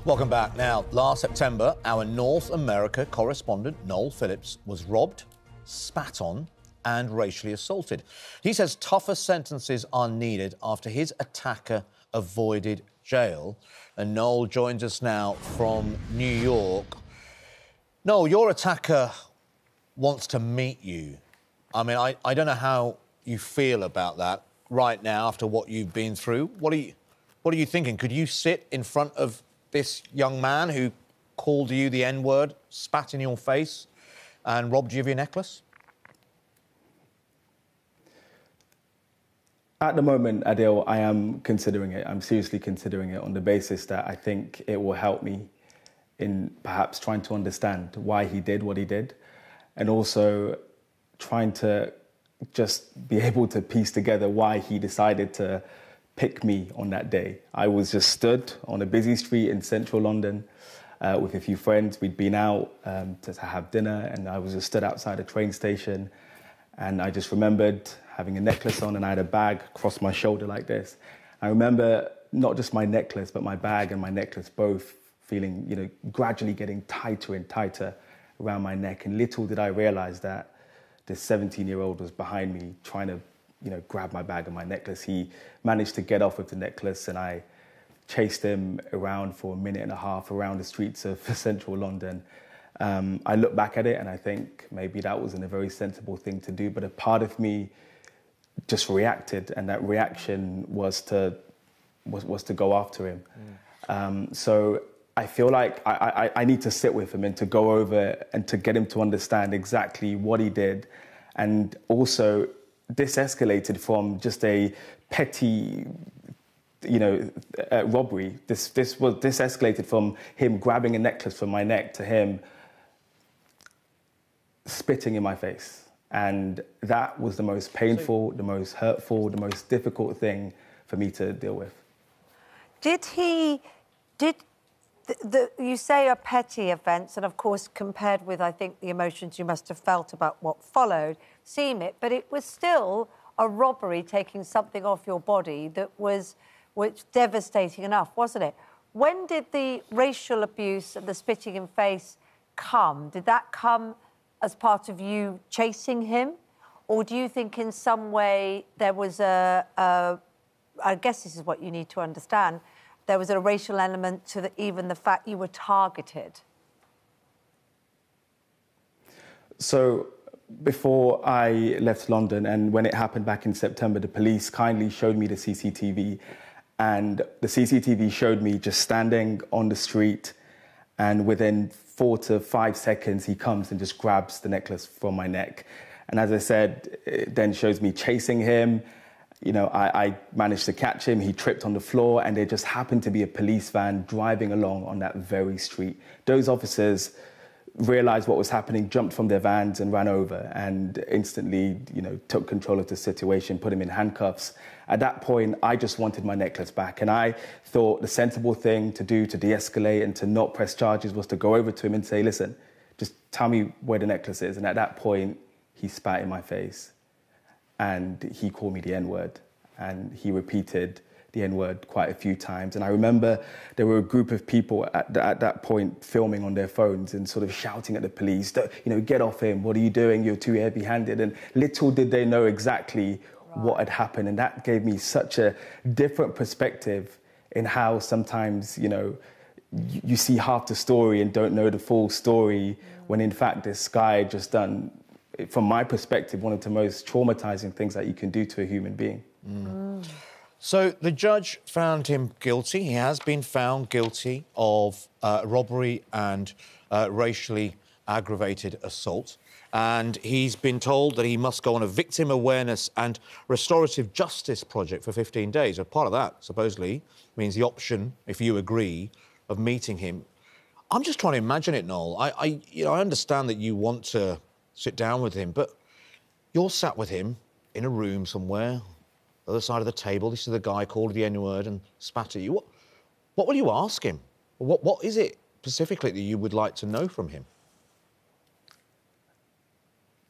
Welcome back. Now, last September, our North America correspondent, Noel Phillips, was robbed, spat on and racially assaulted. He says tougher sentences are needed after his attacker avoided jail. And Noel joins us now from New York. Noel, your attacker wants to meet you. I mean, I don't know how you feel about that right now after what you've been through. What are you thinking? Could you sit in front of this young man who called you the N-word, spat in your face and robbed you of your necklace? At the moment, Adil, I am considering it. I'm seriously considering it on the basis that I think it will help me in perhaps trying to understand why he did what he did, and also trying to just be able to piece together why he decided to pick me on that day. I was just stood on a busy street in central London with a few friends. We'd been out to have dinner, and I was just stood outside a train station, and I just remembered having a necklace on, and I had a bag across my shoulder like this. I remember not just my necklace, but my bag and my necklace both feeling, you know, gradually getting tighter and tighter around my neck. And little did I realize that this 17-year-old was behind me trying to, you know, grab my bag and my necklace. He managed to get off with the necklace, and I chased him around for a minute and a half around the streets of central London. I look back at it and I think maybe that wasn't a very sensible thing to do, but a part of me just reacted, and that reaction was to go after him. So I feel like I need to sit with him and to go over and to get him to understand exactly what he did. And also, this escalated from just a petty, you know, robbery. This escalated from him grabbing a necklace from my neck to him spitting in my face. And that was the most painful, the most hurtful, the most difficult thing for me to deal with. You say a petty offence, and of course, compared with, I think, the emotions you must have felt about what followed, seem it, but it was still a robbery, taking something off your body that was devastating enough, wasn't it? When did the racial abuse and the spitting in face come? Did that come as part of you chasing him? Or do you think in some way there was I guess this is what you need to understand, there was a racial element to even the fact you were targeted? So before I left London, and when it happened back in September, the police kindly showed me the CCTV, and the CCTV showed me just standing on the street, and within 4 to 5 seconds, he comes and just grabs the necklace from my neck. And as I said, it then shows me chasing him. You know, I managed to catch him. He tripped on the floor, and there just happened to be a police van driving along on that very street. Those officers realized what was happening, jumped from their vans and ran over, and instantly, you know, took control of the situation, put him in handcuffs. At that point, I just wanted my necklace back, and I thought the sensible thing to do to de-escalate and to not press charges was to go over to him and say, listen, just tell me where the necklace is. And at that point, he spat in my face, and he called me the N-word, and he repeated the N-word quite a few times. And I remember there were a group of people at that point filming on their phones and sort of shouting at the police, you know, get off him, what are you doing, you're too heavy-handed. And little did they know exactly what had happened. And that gave me such a different perspective in how sometimes, you know, you see half the story and don't know the full story, when in fact this guy had just done, from my perspective, one of the most traumatizing things that you can do to a human being. So the judge found him guilty. He has been found guilty of robbery and racially aggravated assault. And he's been told that he must go on a victim awareness and restorative justice project for 15 days. A part of that, supposedly, means the option, if you agree, of meeting him. I'm just trying to imagine it, Noel. I understand that you want to sit down with him, but you're sat with him in a room somewhere, other side of the table. This is the guy called the N-word and spat at you. What will you ask him? What is it specifically that you would like to know from him?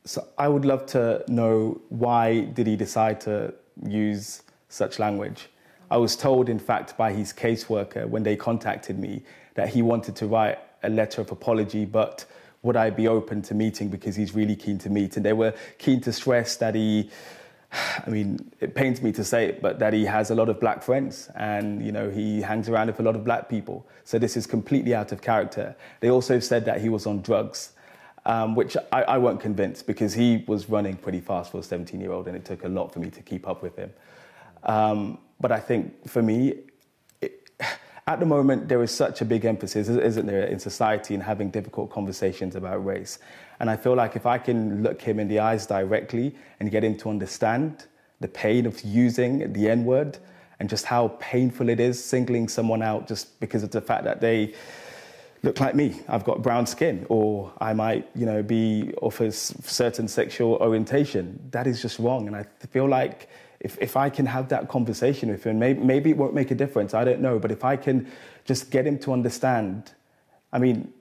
So I would love to know, why did he decide to use such language? I was told, in fact, by his caseworker when they contacted me that he wanted to write a letter of apology, but would I be open to meeting because he's really keen to meet. And they were keen to stress that I mean, it pains me to say it, but that he has a lot of black friends and, you know, he hangs around with a lot of black people. So this is completely out of character. They also said that he was on drugs, which I weren't convinced because he was running pretty fast for a 17-year-old and it took a lot for me to keep up with him. But I think for me, at the moment, there is such a big emphasis, isn't there, in society in having difficult conversations about race. And I feel like if I can look him in the eyes directly and get him to understand the pain of using the N-word and just how painful it is singling someone out just because of the fact that they look like me, I've got brown skin, or I might, you know, be of a certain sexual orientation, that is just wrong. And I feel like if I can have that conversation with him, maybe it won't make a difference, I don't know, but if I can just get him to understand, I mean,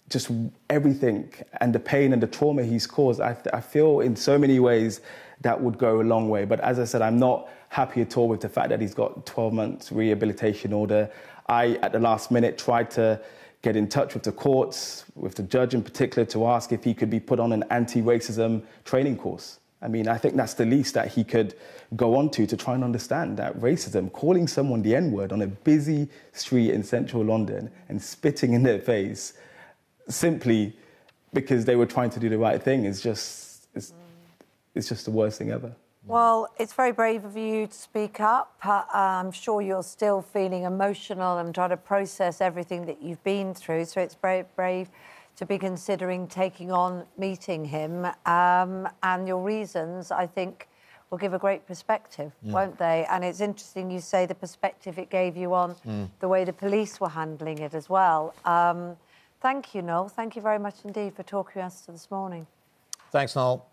just everything and the pain and the trauma he's caused, I feel in so many ways that would go a long way. But as I said, I'm not happy at all with the fact that he's got 12 months rehabilitation order. I, at the last minute, tried to get in touch with the courts, with the judge in particular, to ask if he could be put on an anti-racism training course. I mean, I think that's the least that he could go on to try and understand that racism, calling someone the N-word on a busy street in central London and spitting in their face simply because they were trying to do the right thing is just, it's just the worst thing ever. Well, it's very brave of you to speak up. I'm sure you're still feeling emotional and trying to process everything that you've been through, so it's very brave to be considering taking on meeting him. And your reasons, I think, will give a great perspective, won't they? And it's interesting you say the perspective it gave you on the way the police were handling it as well. Thank you, Noel. Thank you very much indeed for talking to us this morning. Thanks, Noel.